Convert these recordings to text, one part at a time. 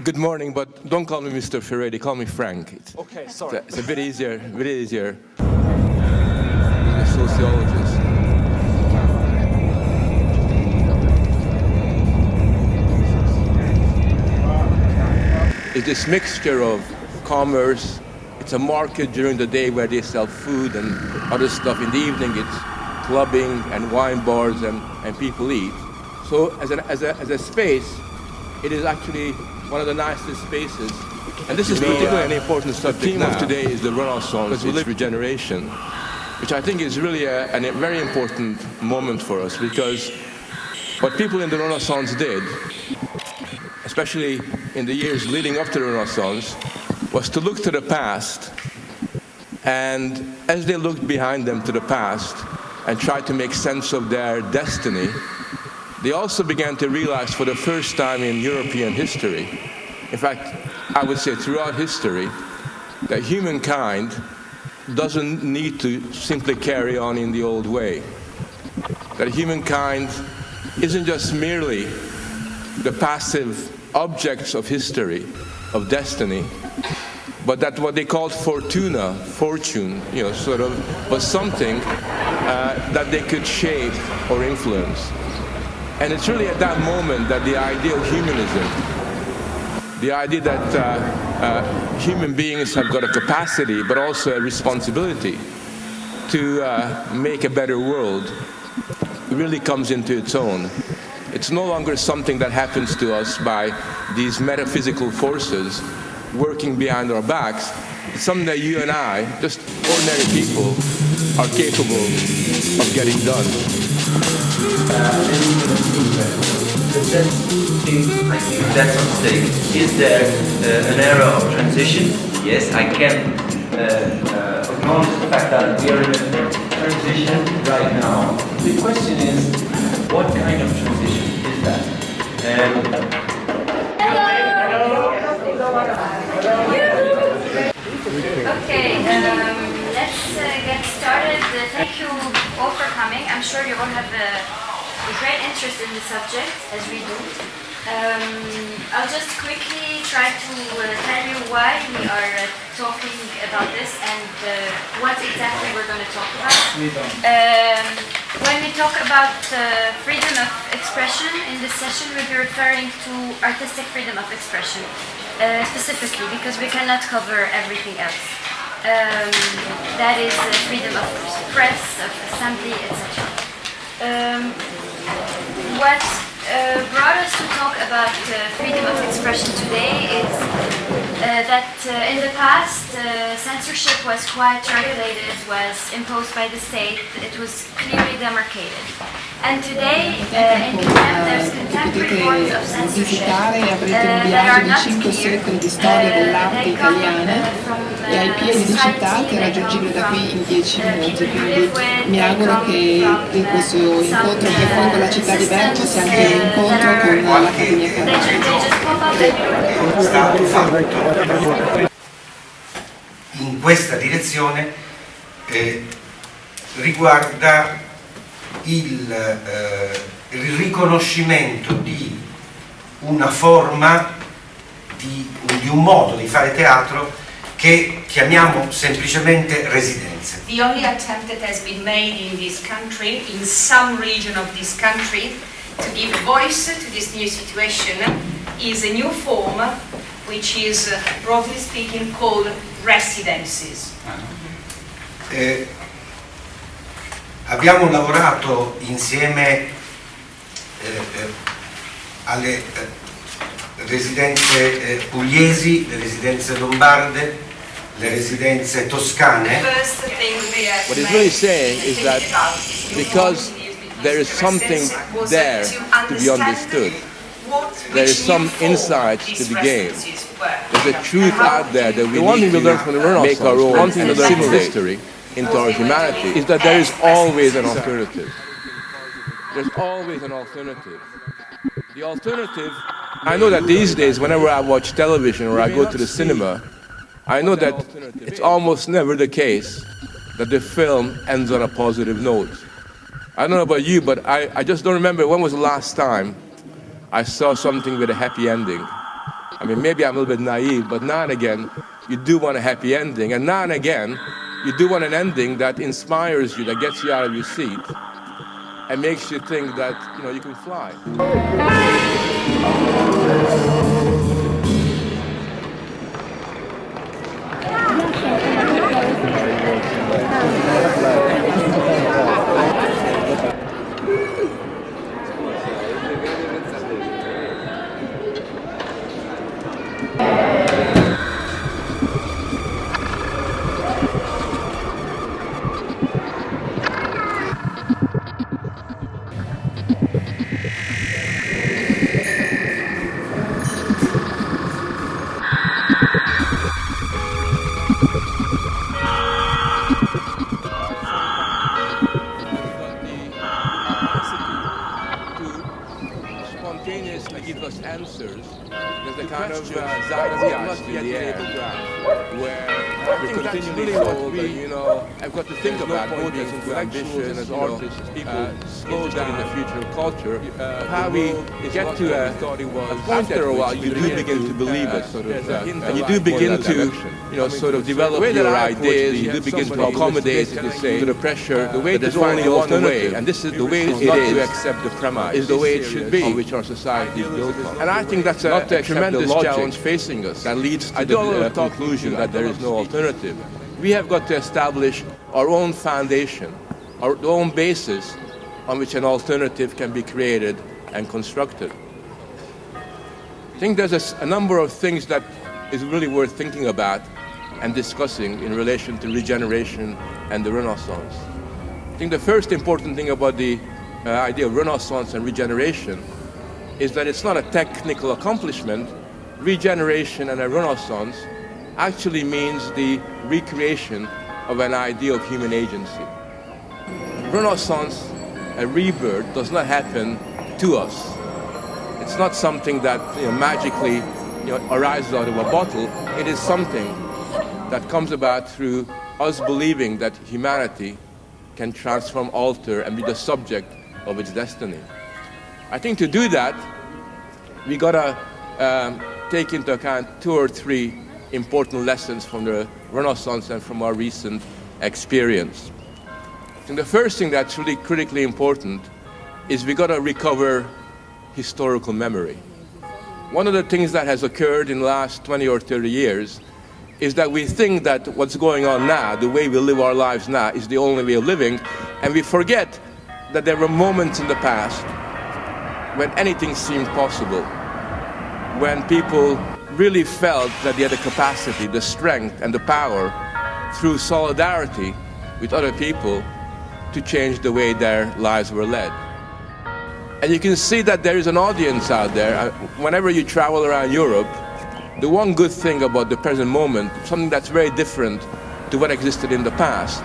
Good morning, but don't call me Mr. Ferretti, call me Frank. Okay, sorry. It's a bit easier, A sociologist. It's this mixture of commerce. It's a market during the day where they sell food and other stuff. In the evening, it's clubbing and wine bars and people eat. So as a space, it is actually one of the nicest spaces. And this is particularly an important subject. The theme of today is the Renaissance, it's regeneration, which I think is really a very important moment for us, because what people in the Renaissance did, especially in the years leading up to the Renaissance, was to look to the past, and as they looked behind them to the past and tried to make sense of their destiny, they also began to realize for the first time in European history, in fact, I would say throughout history, that humankind doesn't need to simply carry on in the old way. That humankind isn't just merely the passive objects of history, of destiny, but that what they called fortuna, fortune, sort of, was something that they could shape or influence. And it's really at that moment that the idea of humanism, the idea that human beings have got a capacity but also a responsibility to make a better world, really comes into its own. It's no longer something that happens to us by these metaphysical forces working behind our backs. It's something that you and I, just ordinary people, are capable of getting done. That's on stake. Is there an era of transition? Yes, I can acknowledge the fact that we are in a transition right now. The question is, what kind of transition is that? Okay, let's get started. Thank you all for coming. I'm sure you all have a great interest in the subject, as we do. I'll just quickly try to tell you why we are talking about this and what exactly we're going to talk about. When we talk about freedom of expression in this session, we'll be referring to artistic freedom of expression specifically, because we cannot cover everything else. That is freedom of press, of assembly, etc. What brought us to talk about freedom of expression today is that in the past censorship was quite regulated, was imposed by the state, it was clearly demarcated. And today in there's contemporary forms of censorship that are not clear. They come from e ai piedi di citate, raggiungibile da qui in 10 minuti, quindi mi auguro che in questo incontro che poi con la città di Bergamo sia anche un incontro con l'Accademia Canale. In questa direzione riguarda il riconoscimento di una forma, di un modo di fare teatro che chiamiamo semplicemente residenze. The only attempt that has been made in this country, in some region of this country, to give voice to this new situation is a new form which is, broadly speaking, called residences. Abbiamo lavorato insieme alle residenze pugliesi, le residenze lombarde, le residenze toscane. What it's really saying is that because there is something there to be understood, there is some insight to be gained, there's a truth out there that we need to learn from the Renaissance, make our own and assimilate history into our humanity, is that there is always an alternative. There's always an alternative. The alternative, I know that these days, whenever I watch television or I go to the cinema, I know that it's almost never the case that the film ends on a positive note. I don't know about you, but I just don't remember when was the last time I saw something with a happy ending. I mean, maybe I'm a little bit naive, but now and again, you do want a happy ending. And now and again, you do want an ending that inspires you, that gets you out of your seat, and makes you think that, you can fly. Spontaneously give us answers. There's a kind of zeitgeist in the air where we're continually told that, I've got to think about both as intellectuals and as artists, people slow down in the future of culture. How we get to a point after a while, you do begin to believe it, and you do begin to, sort of develop your ideas. You do begin to accommodate, to the pressure. The way there's only one way, and this is the way it is to accept the premise, is the way it should be, on which our society is built on. And I think that's a tremendous challenge facing us. That leads to the conclusion that there is no alternative. We have got to establish our own foundation, our own basis on which an alternative can be created and constructed. I think there's a number of things that is really worth thinking about and discussing in relation to regeneration and the Renaissance. I think the first important thing about the idea of Renaissance and regeneration is that it's not a technical accomplishment. Regeneration and a Renaissance actually means the recreation of an idea of human agency. Renaissance, a rebirth, does not happen to us. It's not something that magically arises out of a bottle. It is something that comes about through us believing that humanity can transform, alter, and be the subject of its destiny. I think to do that, we gotta take into account 2 or 3 important lessons from the Renaissance and from our recent experience. I think the first thing that's really critically important is we gotta recover historical memory. One of the things that has occurred in the last 20 or 30 years is that we think that what's going on now, the way we live our lives now, is the only way of living, and we forget that there were moments in the past when anything seemed possible, when people really felt that they had the capacity, the strength, and the power, through solidarity with other people, to change the way their lives were led. And you can see that there is an audience out there. Whenever you travel around Europe, the one good thing about the present moment, something that's very different to what existed in the past,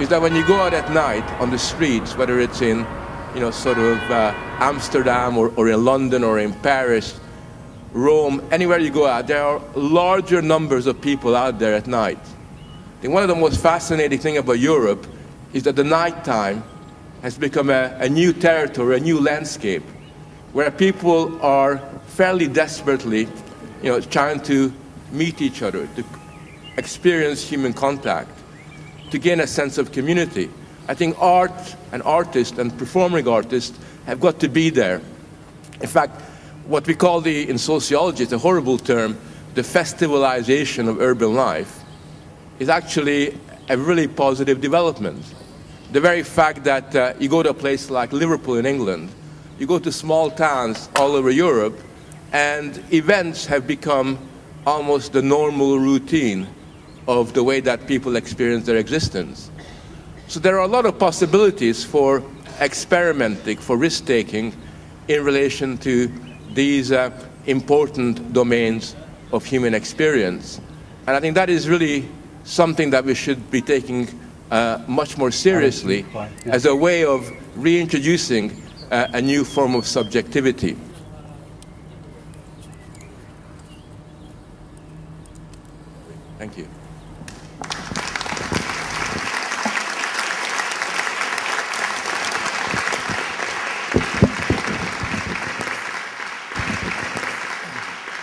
is that when you go out at night on the streets, whether it's in Amsterdam or in London or in Paris, Rome, anywhere you go out, there are larger numbers of people out there at night. I think one of the most fascinating things about Europe is that the nighttime has become a new territory, a new landscape, where people are fairly desperately trying to meet each other, to experience human contact, to gain a sense of community. I think art and artists and performing artists have got to be there. In fact, what we call in sociology, it's a horrible term, the festivalization of urban life, is actually a really positive development. The very fact that you go to a place like Liverpool in England, you go to small towns all over Europe, and events have become almost the normal routine of the way that people experience their existence. So there are a lot of possibilities for experimenting, for risk-taking in relation to these important domains of human experience. And I think that is really something that we should be taking much more seriously as a way of reintroducing a new form of subjectivity. Thank you.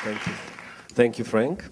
Thank you. Thank you, Frank.